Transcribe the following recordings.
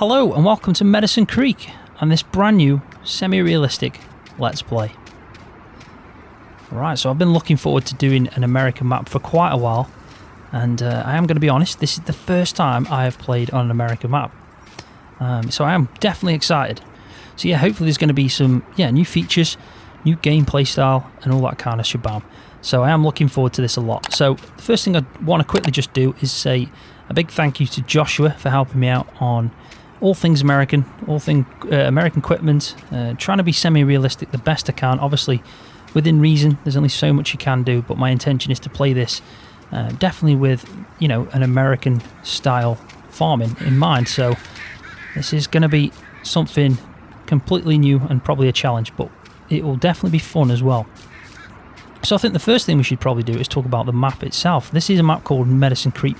Hello and welcome to Medicine Creek and this brand new semi-realistic Let's Play. Right, so I've been looking forward to doing an American map for quite a while, and I am going to be honest, this is the first time I have played on an American map. So I am definitely excited. So yeah, hopefully there's going to be some new features, new gameplay style and all that kind of shabam. So I am looking forward to this a lot. So the first thing I want to quickly just do is say a big thank you to Joshua for helping me out on all things American, all things American equipment, trying to be semi-realistic the best I can. Obviously, within reason, there's only so much you can do, but my intention is to play this definitely with, an American style farming in mind. So this is going to be something completely new and probably a challenge, but it will definitely be fun as well. So I think the first thing we should probably do is talk about the map itself. This is a map called Medicine Creek.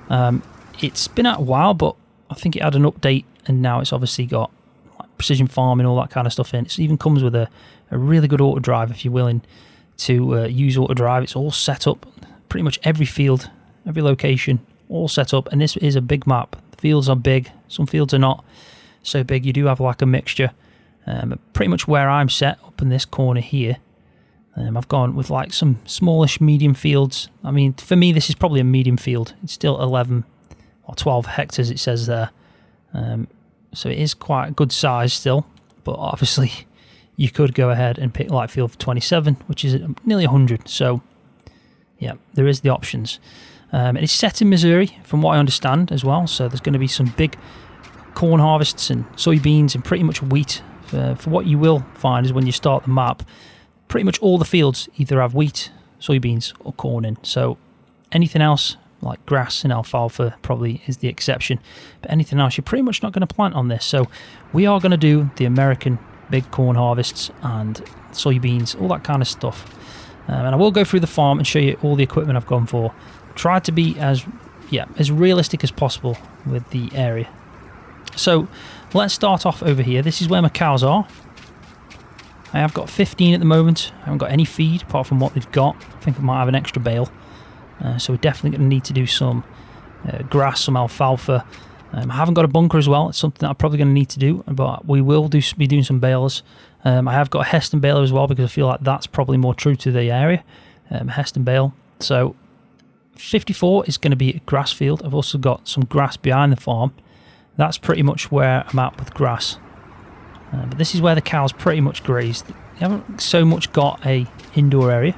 It's been out a while, but I think it had an update, and now it's obviously got like precision farming, all that kind of stuff in. It even comes with a really good auto drive if you're willing to use auto drive. It's all set up, pretty much every field, every location, all set up. And this is a big map. The fields are big, some fields are not so big. You do have like a mixture. Pretty much where I'm set up in this corner here, I've gone with like some smallish medium fields. I mean, for me, this is probably a medium field. It's still 11 or 12 hectares, it says there. So it is quite a good size still, but obviously you could go ahead and pick like field 27, which is nearly 100. So yeah, there is the options. It's set in Missouri, from what I understand as well. So there's going to be some big corn harvests and soybeans and pretty much wheat. For what you will find is when you start the map, pretty much all the fields either have wheat, soybeans or corn in. So anything else like grass and alfalfa probably is the exception, but anything else you're pretty much not going to plant on this. So we are going to do the American big corn harvests and soybeans, all that kind of stuff. And I will go through the farm and show you all the equipment I've gone for. Try to be as realistic as possible with the area. So let's start off over here. This is where my cows are. I have got 15 at the moment. I haven't got any feed apart from what they've got. I think I might have an extra bale. So we're definitely going to need to do some grass, some alfalfa. I haven't got a bunker as well. It's something that I'm probably going to need to do, but we will be doing some bales. I have got a Heston baler as well because I feel like that's probably more true to the area. Heston bale. So 54 is going to be a grass field. I've also got some grass behind the farm. That's pretty much where I'm at with grass. But this is where the cows pretty much graze. They haven't so much got a indoor area.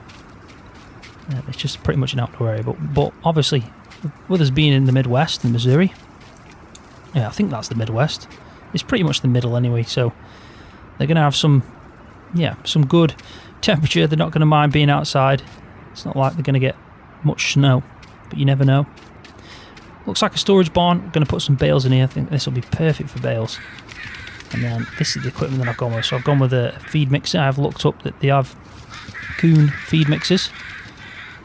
It's just pretty much an outdoor area. But obviously, with us being in the Midwest in Missouri, I think that's the Midwest. It's pretty much the middle anyway. So they're going to have some good temperature. They're not going to mind being outside. It's not like they're going to get much snow, but you never know. Looks like a storage barn. I'm going to put some bales in here. I think this will be perfect for bales. And then this is the equipment that I've gone with. So I've gone with a feed mixer. I've looked up that they have Kuhn feed mixers.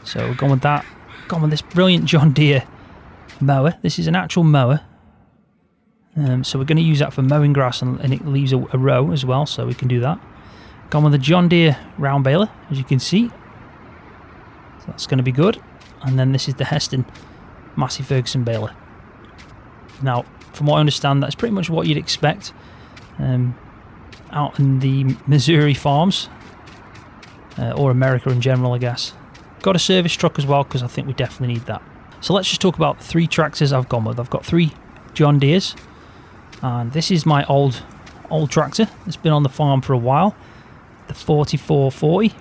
So we've gone with that. Gone with this brilliant John Deere mower. This is an actual mower. So we're going to use that for mowing grass, and it leaves a row as well, so we can do that. Gone with a John Deere round baler, as you can see. So that's going to be good. And then this is the Heston Massey Ferguson baler. Now, from what I understand, that's pretty much what you'd expect out in the Missouri farms, or America in general, I guess. Got a service truck as well because I think we definitely need that. So let's just talk about the 3 tractors I've gone with. I've got 3 John Deeres, and this is my old tractor. It's been on the farm for a while. The 4440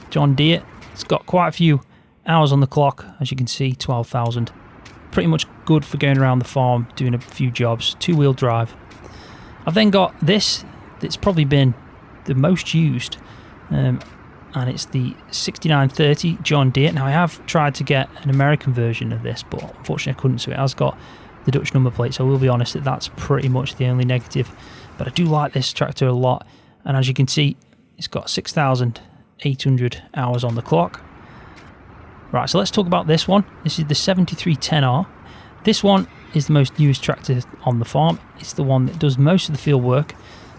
John Deere. It's got quite a few hours on the clock, as you can see, 12,000. Pretty much good for going around the farm, doing a few jobs. 2-wheel drive. I've then got this that's probably been the most used, and it's the 6930 John Deere. Now I have tried to get an American version of this, but unfortunately I couldn't, so it has got the Dutch number plate, so I will be honest that that's pretty much the only negative. But I do like this tractor a lot, and as you can see, it's got 6,800 hours on the clock. Right, so let's talk about this one. This is the 7310R. This one is the most used tractor on the farm. It's the one that does most of the field work.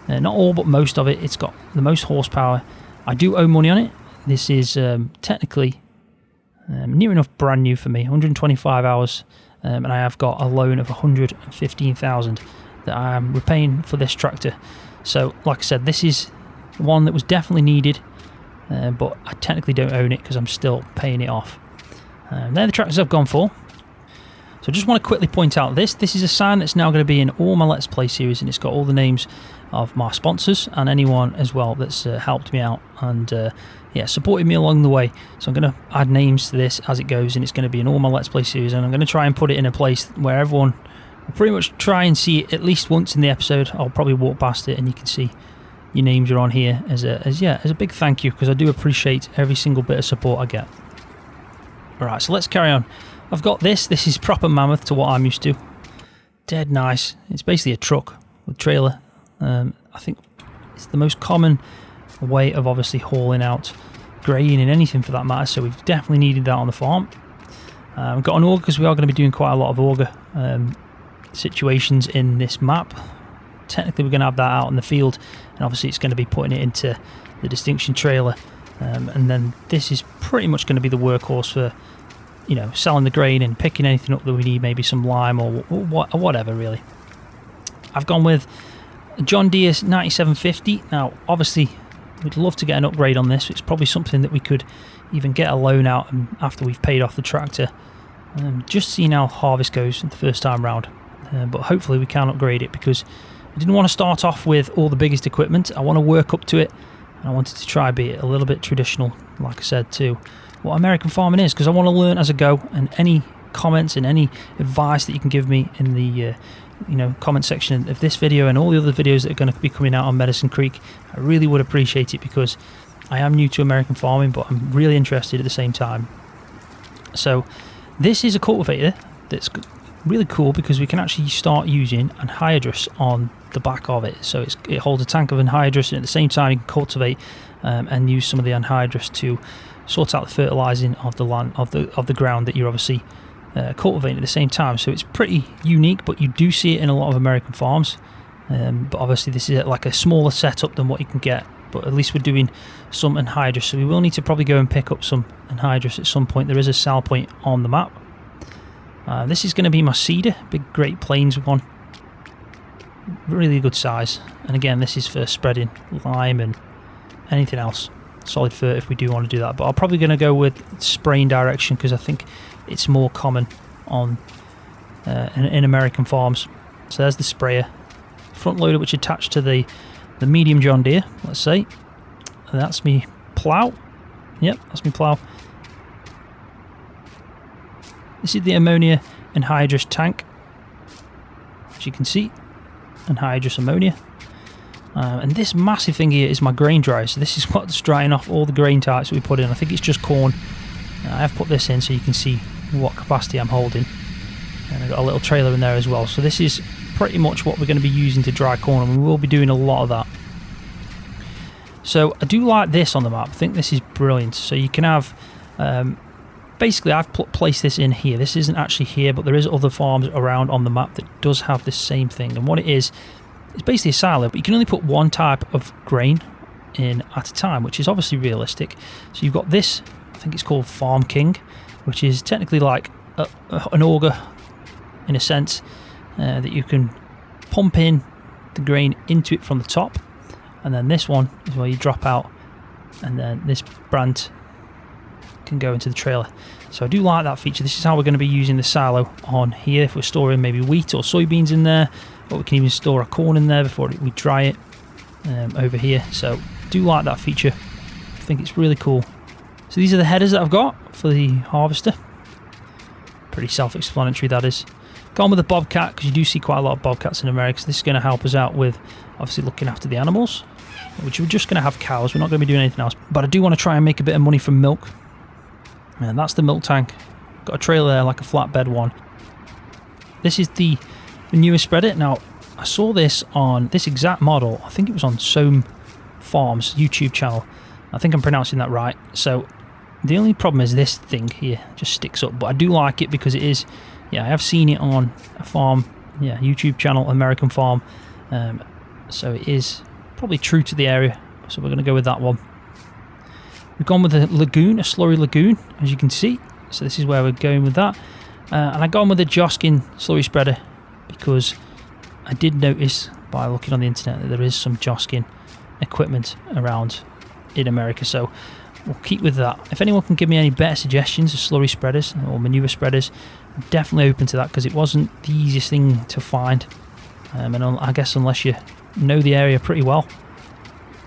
Not all, but most of it. It's got the most horsepower. I do owe money on it. This is technically near enough brand new for me. 125 hours and I have got a loan of 115,000 that I am repaying for this tractor. So like I said, this is one that was definitely needed, but I technically don't own it because I'm still paying it off. They're the tractors I've gone for. So I just want to quickly point out this is a sign that's now going to be in all my Let's Play series, and it's got all the names of my sponsors and anyone as well that's helped me out and yeah, supported me along the way. So I'm going to add names to this as it goes, and it's going to be in all my Let's Play series, and I'm going to try and put it in a place where everyone will pretty much try and see it at least once in the episode. I'll probably walk past it and you can see your names are on here as a big thank you, because I do appreciate every single bit of support I get. Alright, so let's carry on. I've got this is proper mammoth to what I'm used to. Dead nice. It's basically a truck with trailer. I think it's the most common way of obviously hauling out grain and anything for that matter, so we've definitely needed that on the farm. We've got an auger because we are going to be doing quite a lot of auger situations in this map. Technically we're going to have that out in the field, and obviously it's going to be putting it into the distinction trailer, and then this is pretty much going to be the workhorse for, you know, selling the grain and picking anything up that we need, maybe some lime or whatever really. I've gone with John Deere 9750. Now obviously we'd love to get an upgrade on this. It's probably something that we could even get a loan out after we've paid off the tractor. Just seeing how harvest goes the first time round, but hopefully we can upgrade it, because I didn't want to start off with all the biggest equipment. I want to work up to it, and I wanted to try be a little bit traditional, like I said, to what American farming is, because I want to learn as I go. And any comments and any advice that you can give me in the comment section of this video and all the other videos that are going to be coming out on Medicine Creek, I really would appreciate it, because I am new to American farming, but I'm really interested at the same time. So this is a cultivator that's really cool, because we can actually start using anhydrous on the back of it. So it holds a tank of anhydrous, and at the same time you can cultivate and use some of the anhydrous to sort out the fertilizing of the land, of the ground that you're obviously cultivating at the same time. So it's pretty unique, but you do see it in a lot of American farms. But obviously this is like a smaller setup than what you can get, but at least we're doing some anhydrous. So we will need to probably go and pick up some anhydrous at some point. There is a sell point on the map. This is going to be my cedar, big Great Plains one. Really good size. And again, this is for spreading lime and anything else. Solid fir if we do want to do that. But I'm probably going to go with spraying direction, because I think it's more common on in American farms. So there's the sprayer. Front loader, which is attached to the medium John Deere, let's say. And that's me plough. Yep, that's me plough. This is the ammonia anhydrous tank, as you can see, anhydrous ammonia. And this massive thing here is my grain dryer. So this is what's drying off all the grain types that we put in. I think it's just corn. I have put this in so you can see what capacity I'm holding. And I've got a little trailer in there as well. So this is pretty much what we're going to be using to dry corn, and we will be doing a lot of that. So I do like this on the map. I think this is brilliant. So you can have... basically, I've placed this in here. This isn't actually here, but there is other farms around on the map that does have this same thing. And what it is, it's basically a silo, but you can only put one type of grain in at a time, which is obviously realistic. So you've got this, I think it's called Farm King, which is technically like an auger, in a sense, that you can pump in the grain into it from the top. And then this one is where you drop out, and then this brand can go into the trailer. So I do like that feature. This is how we're going to be using the silo on here. If we're storing maybe wheat or soybeans in there, or we can even store our corn in there before we dry it over here. So do like that feature. I think it's really cool. So these are the headers that I've got for the harvester. Pretty self-explanatory, that is. Gone with the bobcat, because you do see quite a lot of bobcats in America. So this is going to help us out with obviously looking after the animals, which we're just going to have cows. We're not going to be doing anything else. But I do want to try and make a bit of money from milk. And that's the milk tank. Got a trailer there, like a flatbed one. This is the newest spreader. Now, I saw this on this exact model. I think it was on Soam Farms YouTube channel. I think I'm pronouncing that right. So the only problem is this thing here just sticks up. But I do like it because it is, yeah, I have seen it on a farm, yeah, YouTube channel, American farm. So it is probably true to the area. So we're going to go with that one. We've gone with a lagoon, a slurry lagoon, as you can see. So this is where we're going with that. And I got on with the Joskin slurry spreader because I did notice by looking on the internet that there is some Joskin equipment around in America, so we'll keep with that. If anyone can give me any better suggestions of slurry spreaders or manure spreaders, I'm definitely open to that, because it wasn't the easiest thing to find. And I guess unless you know the area pretty well,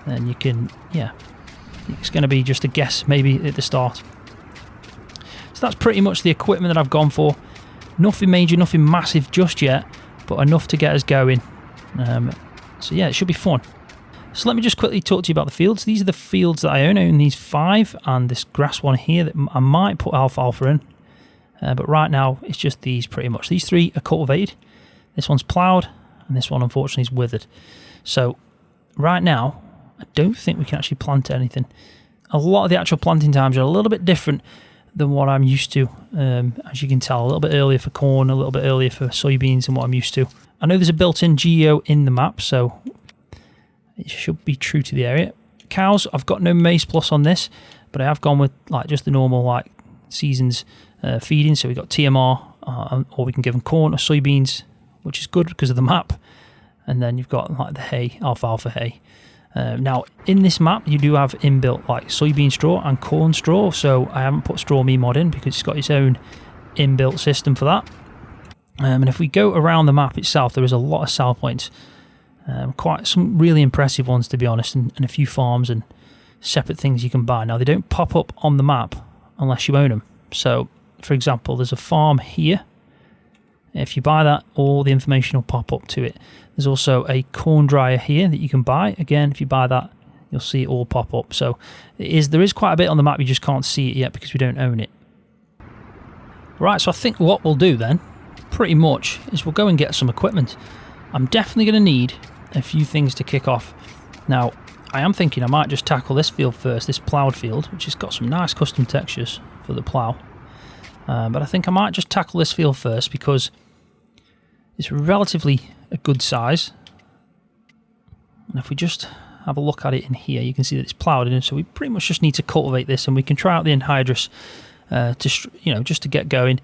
then you can, yeah, it's going to be just a guess maybe at the start. So that's pretty much the equipment that I've gone for. Nothing major, nothing massive just yet, but enough to get us going. So yeah, it should be fun. So let me just quickly talk to you about the fields. These are the fields that I own. I own these 5 and this grass one here that I might put alfalfa in. But right now it's just these pretty much. These 3 are cultivated. This one's ploughed and this one unfortunately is withered. So right now I don't think we can actually plant anything. A lot of the actual planting times are a little bit different than what I'm used to. As you can tell, a little bit earlier for corn, a little bit earlier for soybeans than what I'm used to. I know there's a built-in geo in the map, so it should be true to the area. Cows, I've got no maize plus on this, but I have gone with like just the normal like seasons feeding. So we've got TMR, or we can give them corn or soybeans, which is good because of the map. And then you've got like the hay, alfalfa hay. Now in this map you do have inbuilt like soybean straw and corn straw, so I haven't put straw me mod in because it's got its own inbuilt system for that. And if we go around the map itself, there is a lot of sell points, quite some really impressive ones to be honest, and a few farms and separate things you can buy. Now they don't pop up on the map unless you own them. So for example, there's a farm here. If you buy that, all the information will pop up to it. There's also a corn dryer here that you can buy. Again, if you buy that, you'll see it all pop up. So there is quite a bit on the map, you just can't see it yet because we don't own it. Right, so I think what we'll do then, pretty much, is we'll go and get some equipment. I'm definitely going to need a few things to kick off. Now, I am thinking I might just tackle this field first, this ploughed field, which has got some nice custom textures for the plough. But I think I might just tackle this field first because it's relatively a good size. And if we just have a look at it in here, you can see that it's ploughed in, so we pretty much just need to cultivate this, and we can try out the anhydrous just to get going.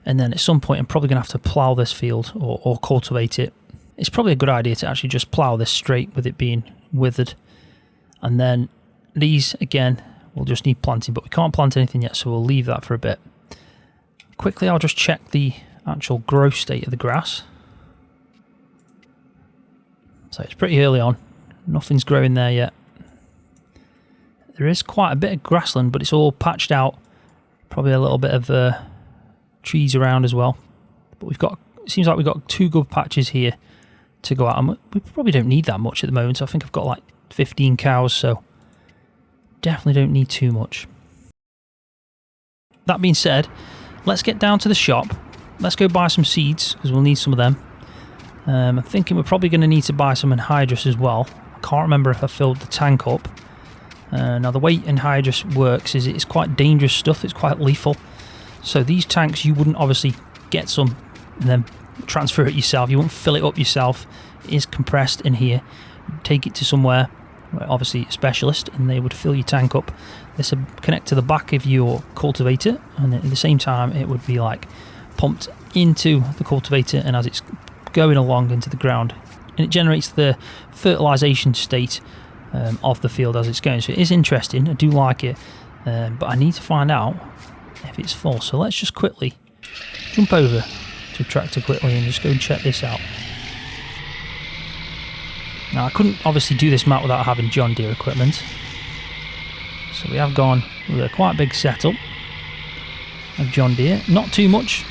And then at some point I'm probably going to have to plough this field or cultivate it. It's probably a good idea to actually just plough this straight with it being withered. And then these, again, will just need planting, but we can't plant anything yet, so we'll leave that for a bit. Quickly, I'll just check the actual growth state of the grass. So it's pretty early on. Nothing's growing there yet. There is quite a bit of grassland, but it's all patched out. Probably a little bit of trees around as well. But it seems like we've got 2 good patches here to go out. And we probably don't need that much at the moment. So I think I've got like 15 cows, so definitely don't need too much. That being said, let's get down to the shop. Let's go buy some seeds because we'll need some of them. I'm thinking we're probably going to need to buy some anhydrous as well. I can't remember if I filled the tank up. Now the way anhydrous works is it's quite dangerous stuff. It's quite lethal. So these tanks, you wouldn't obviously get some and then transfer it yourself. You won't fill it up yourself. It is compressed in here. Take it to somewhere, obviously a specialist, and they would fill your tank up. This would connect to the back of your cultivator, and at the same time it would be like pumped into the cultivator, and as it's going along into the ground, and it generates the fertilization state of the field as it's going. So it is interesting. I do like it, but I need to find out if it's full. So let's just quickly jump over to tractor quickly and just go and check this out. Now I couldn't obviously do this map without having John Deere equipment, so we have gone with a quite big setup of John Deere. Not too much,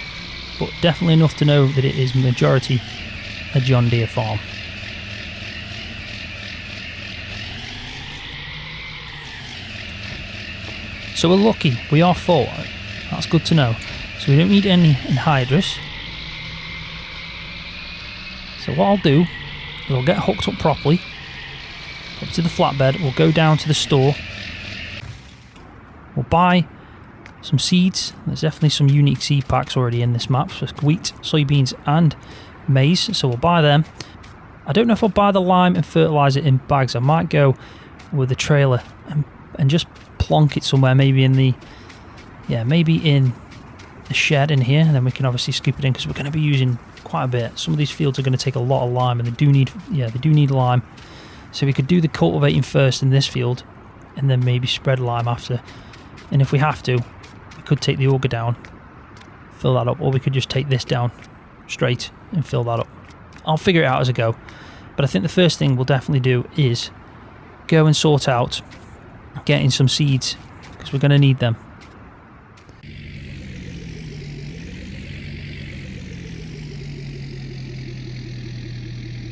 but definitely enough to know that it is majority a John Deere farm. So we're lucky, we are full. That's good to know. So we don't need any anhydrous. So what I'll do, we'll get hooked up properly, up to the flatbed, we'll go down to the store, we'll buy some seeds. There's definitely some unique seed packs already in this map, so wheat, soybeans and maize, so we'll buy them. I don't know if I'll buy the lime and fertilise it in bags. I might go with the trailer and just plonk it somewhere, maybe in the, yeah, maybe in the shed in here, and then we can obviously scoop it in because we're going to be using quite a bit. Some of these fields are going to take a lot of lime, and they do need lime. So we could do the cultivating first in this field, and then maybe spread lime after. And if we have to, we could take the auger down, fill that up, or we could just take this down straight and fill that up. I'll figure it out as I go. But I think the first thing we'll definitely do is go and sort out getting some seeds, because we're going to need them.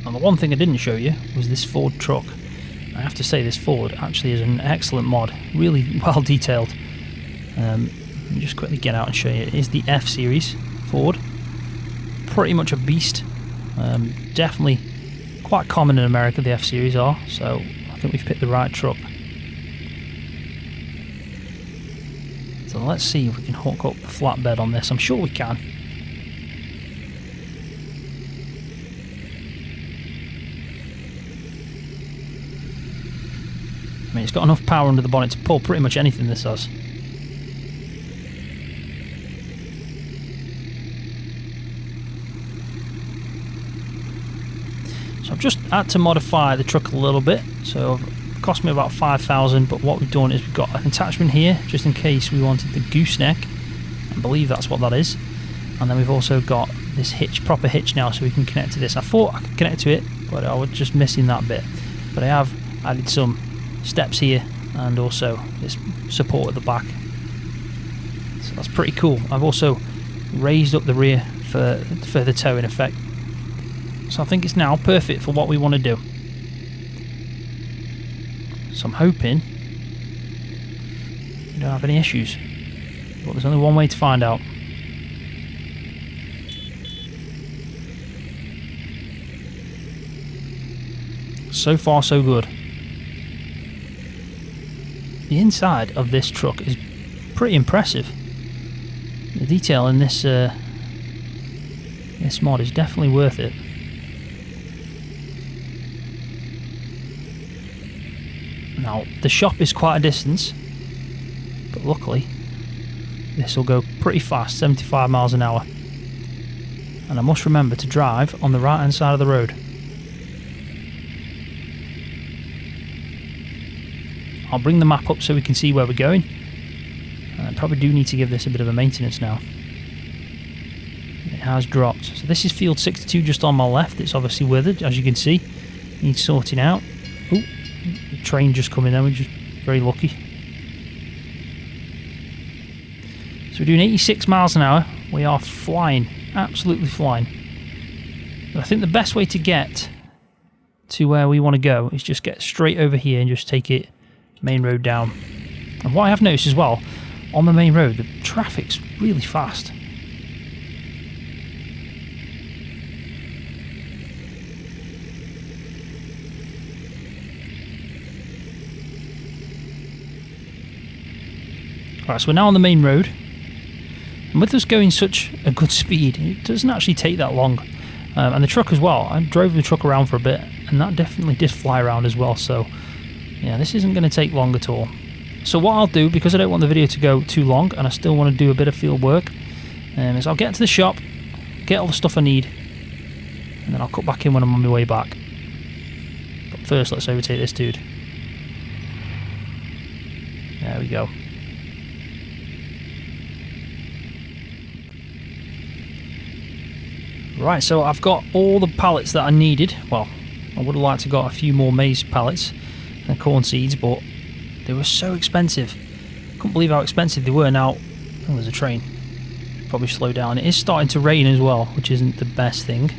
And the one thing I didn't show you was this Ford truck. I have to say this Ford actually is an excellent mod, really well detailed. Let me just quickly get out and show you. It is the F series Ford. Pretty much a beast. Definitely quite common in America, the F series are, so I think we've picked the right truck. So let's see if we can hook up the flatbed on this. I'm sure we can. I mean, it's got enough power under the bonnet to pull pretty much anything this does. So I've just had to modify the truck a little bit. So it cost me about 5,000, but what we've done is we've got an attachment here just in case we wanted the gooseneck. I believe that's what that is. And then we've also got this hitch, proper hitch now, so we can connect to this. I thought I could connect to it, but I was just missing that bit. But I have added some steps here and also this support at the back. So that's pretty cool. I've also raised up the rear for the towing effect. So I think it's now perfect for what we want to do. So I'm hoping we don't have any issues. But there's only one way to find out. So far so good. The inside of this truck is pretty impressive. The detail in this this mod is definitely worth it. Now, the shop is quite a distance, but luckily this will go pretty fast, 75 miles an hour. And I must remember to drive on the right hand side of the road. I'll bring the map up so we can see where we're going. And I probably do need to give this a bit of a maintenance now. It has dropped. So this is field 62 just on my left. It's obviously withered, as you can see. Needs sorting out. Ooh, the train just coming in, we're just very lucky. So we're doing 86 miles an hour. We are flying, absolutely flying. But I think the best way to get to where we want to go is just get straight over here and just take it main road down. And what I have noticed as well, on the main road, the traffic's really fast. Alright, so we're now on the main road. And with us going such a good speed, it doesn't actually take that long. And the truck as well, I drove the truck around for a bit, and that definitely did fly around as well, so yeah, this isn't going to take long at all. So what I'll do, because I don't want the video to go too long, and I still want to do a bit of field work, is I'll get to the shop, get all the stuff I need, and then I'll cut back in when I'm on my way back. But first, let's overtake this dude. There we go. Right, so I've got all the pallets that I needed. Well, I would have liked to have got a few more maize pallets and corn seeds, but they were so expensive. Couldn't believe how expensive they were. Now, oh, there's a train. Probably slow down. It is starting to rain as well, which isn't the best thing.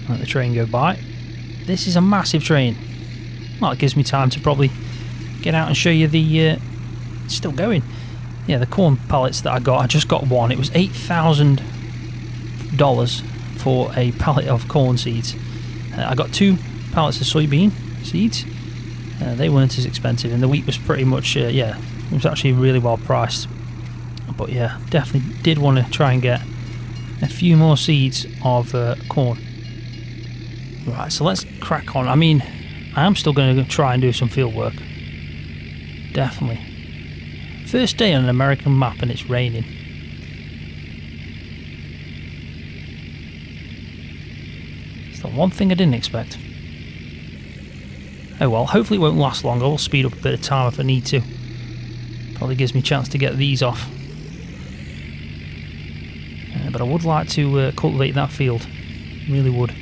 Let the train go by. This is a massive train. Well, it gives me time to probably get out and show you the... it's still going. Yeah, the corn pallets that I got, I just got one. It was $8,000 for a pallet of corn seeds. I got 2 pallets of soybean seeds. They weren't as expensive, and the wheat was pretty much, yeah, it was actually really well priced. But yeah, definitely did want to try and get a few more seeds of corn. Right, so let's crack on. I mean, I am still going to try and do some field work. Definitely. First day on an American map and it's raining. It's the one thing I didn't expect. Oh well, hopefully it won't last long. I will speed up a bit of time if I need to. Probably gives me a chance to get these off. But I would like to cultivate that field. Really would.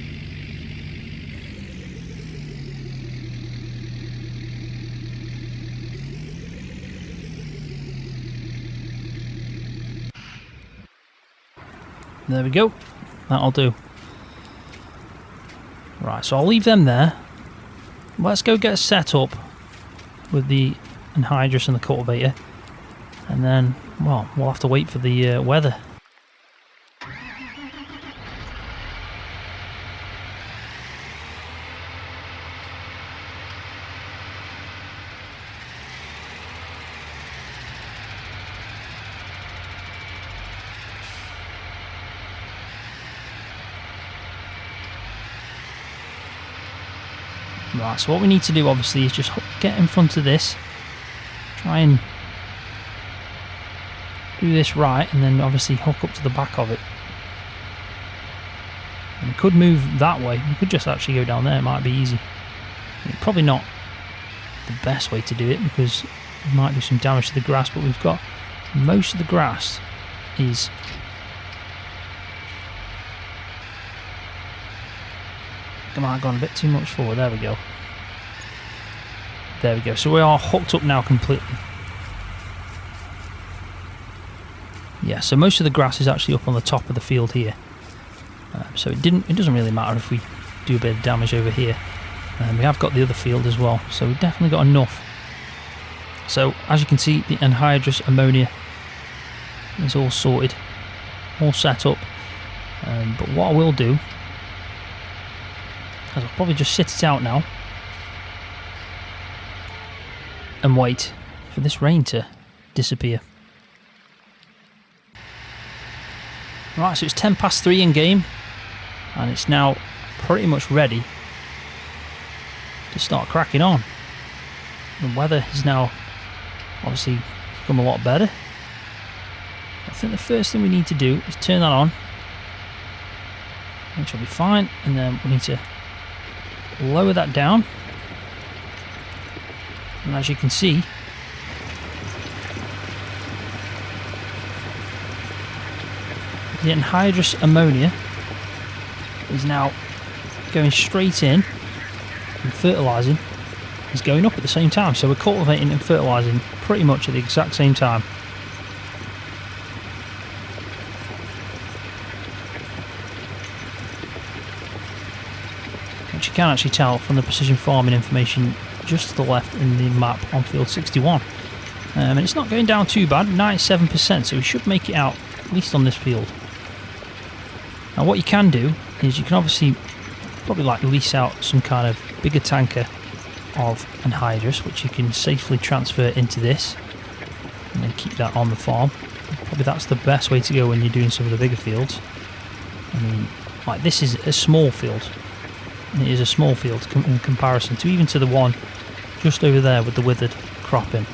There we go. That'll do. Right, so I'll leave them there. Let's go get set up with the anhydrous and the cultivator. And then, well, we'll have to wait for the weather. Right, so what we need to do obviously is just get in front of this, try and do this right, and then obviously hook up to the back of it. And we could move that way, we could just actually go down there, it might be easy. Probably not the best way to do it because it might do some damage to the grass, but we've got most of the grass is I might have gone a bit too much forward. There we go. There we go. So we are hooked up now completely. Yeah, so most of the grass is actually up on the top of the field here. So it doesn't really matter if we do a bit of damage over here. We have got the other field as well, so we've definitely got enough. So as you can see, the anhydrous ammonia is all sorted, all set up. But what I will do I'll probably just sit it out now and wait for this rain to disappear. Right, so it's 3:10 in game and it's now pretty much ready to start cracking on. The weather has now obviously become a lot better. I think the first thing we need to do is turn that on, which will be fine, and then we need to lower that down, and as you can see, the anhydrous ammonia is now going straight in, and fertilising is going up at the same time, so we're cultivating and fertilising pretty much at the exact same time. Which you can actually tell from the precision farming information just to the left in the map on field 61. And it's not going down too bad, 97%, so we should make it out at least on this field. Now what you can do is you can obviously probably like lease out some kind of bigger tanker of anhydrous, which you can safely transfer into this and then keep that on the farm. Probably that's the best way to go when you're doing some of the bigger fields. I mean, like this is a small field. It is a small field in comparison to even to the one just over there with the withered cropping.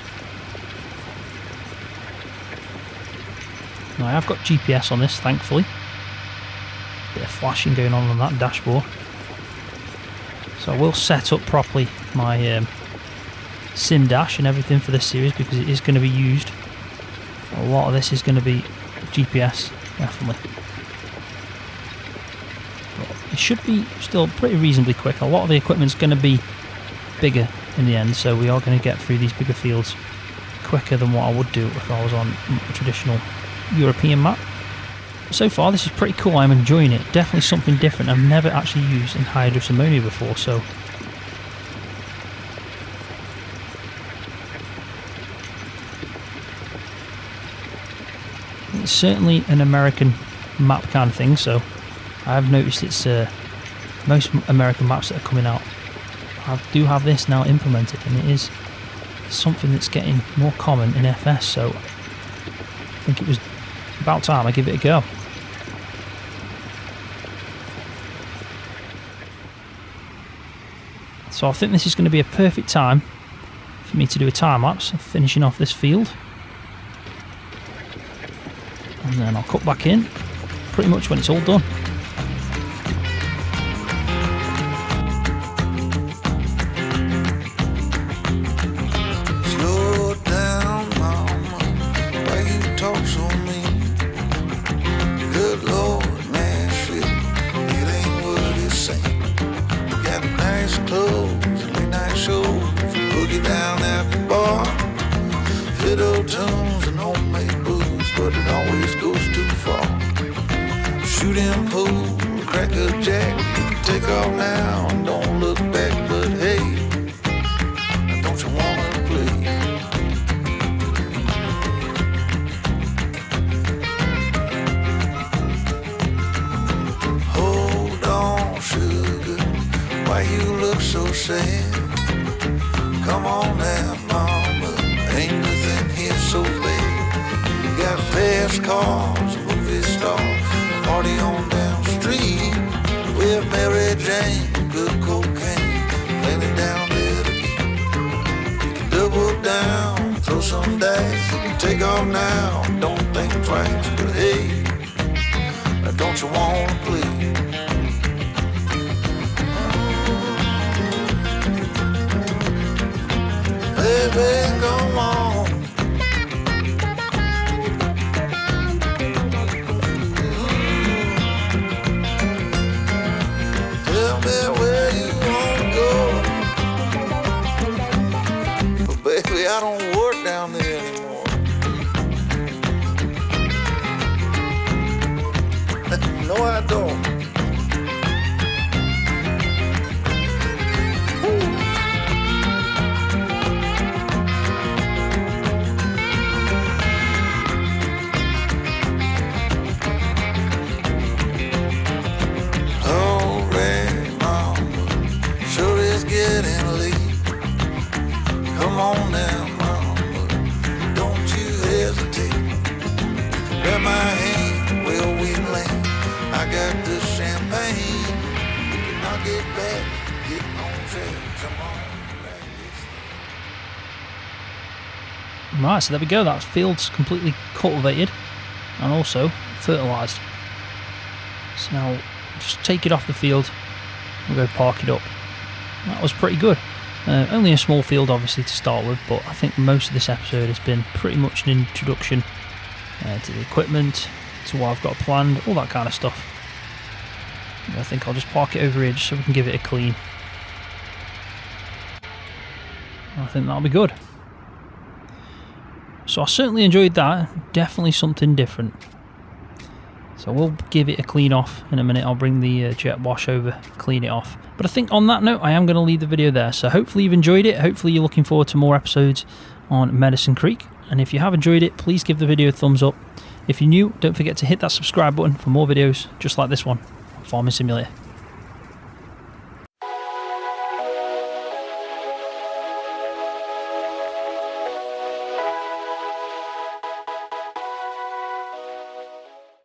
Now I have got GPS on this, thankfully. Bit of flashing going on that dashboard. So I will set up properly my sim dash and everything for this series because it is going to be used. A lot of this is going to be GPS, definitely. It should be still pretty reasonably quick. A lot of the equipment's going to be bigger in the end, so we are going to get through these bigger fields quicker than what I would do if I was on a traditional European map. So far this is pretty cool, I'm enjoying it. Definitely something different. I've never actually used anhydrous ammonia before, so it's certainly an American map kind of thing, so I have noticed it's most American maps that are coming out do have this now implemented, and it is something that's getting more common in FS, so I think it was about time I give it a go. So I think this is going to be a perfect time for me to do a time lapse of finishing off this field. and then I'll cut back in pretty much when it's all done. Slow down, mama, why you talk so mean? Good Lord, Nashville, it ain't what it seems. You got nice clothes, late night shows, boogie down at the bar, fiddle tunes and homemade booze, but it always goes too far. Shooting pool, crack a jack, take off now and don't look back, but hey, don't you wanna play? Hold on, sugar, why you look so sad? Come on now, mama, ain't nothing here so bad. You got fast cars, movie stars, party on down the street with Mary Jane, good cocaine, plenty down there to eat. You can double down, throw some dice, you can take off now, don't think twice, but hey, don't you wanna play? Baby, come on. Tell me where you wanna go. But baby, I don't work down there anymore. No, I don't. Come on now, mama, don't you hesitate. Grab my hand, where we land. I got the champagne. You cannot get back, getting on track. Come on, practice. Right, so there we go. That field's completely cultivated and also fertilised. So now we'll just take it off the field. We'll go park it up. That was pretty good. Only a small field obviously to start with, but I think most of this episode has been pretty much an introduction to the equipment, to what I've got planned, all that kind of stuff. I think I'll just park it over here just so we can give it a clean. I think that'll be good. So I certainly enjoyed that, definitely something different. So we'll give it a clean off in a minute. I'll bring the jet wash over, clean it off. But I think on that note, I am going to leave the video there. So hopefully you've enjoyed it. Hopefully you're looking forward to more episodes on Medicine Creek. And if you have enjoyed it, please give the video a thumbs up. If you're new, don't forget to hit that subscribe button for more videos just like this one on Farming Simulator.